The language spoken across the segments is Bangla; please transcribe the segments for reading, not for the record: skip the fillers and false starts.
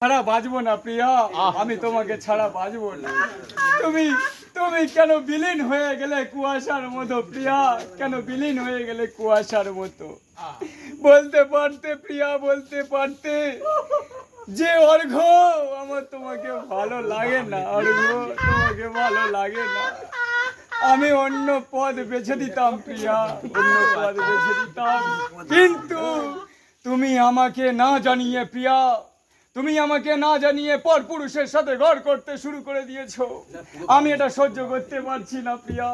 ছাড়া বাঁচবো না প্রিয়া, আমি তোমাকে ছাড়া বাঁচবো না। তুমি তুমি কেন বিলীন হয়ে গেলে কুয়াশার মতো প্রিয়া, কেন বিলীন হয়ে গেলে কুয়াশার মতো? বলতে পারতে প্রিয়া, বলতে পারতে যে অর্ঘ্য আমার তোমাকে ভালো লাগে না, অর্ঘ্য তোমাকে ভালো লাগে না। আমি অন্য পদ বেছে দিতাম প্রিয়া, অন্য পদ বেছে দিতাম, কিন্তু তুমি আমাকে না জানিয়ে প্রিয়া, তুমি আমাকে না জানিয়ে পর পুরুষের সাথে ঘর করতে শুরু করে দিয়েছো। আমি এটা সহ্য করতে পারছি না প্রিয়া,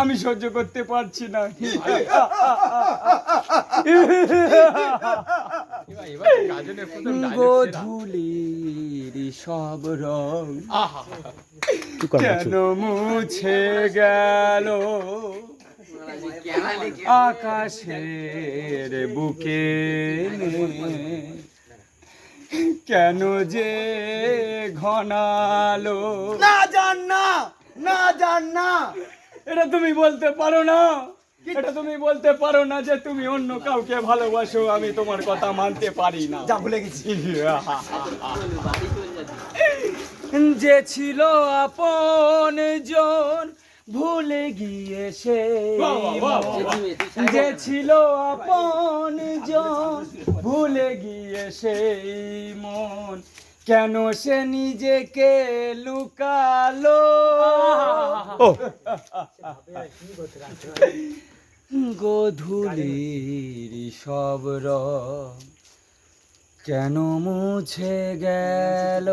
আমি সহ্য করতে পারছি না। গোধূলির সব রং কেন মুছে গেল আকাশের বুকে, কেন যে ঘনালো? না জান না, না জান না, এটা তুমি বলতে পারো না, এটা তুমি বলতে পারো না যে তুমি অন্য কাউকে ভালোবাসো। আমি তোমার কথা মানতে পারি না, যা ভুলে গেছি। যে ছিল আপন জন ভুলে গিয়ে সে, যে ছিল আপন জন ভুলে গিয়ে সেই মন, কেন সে নিজেকে লুকালো? গোধূলির সব রং কেন মুছে গেল?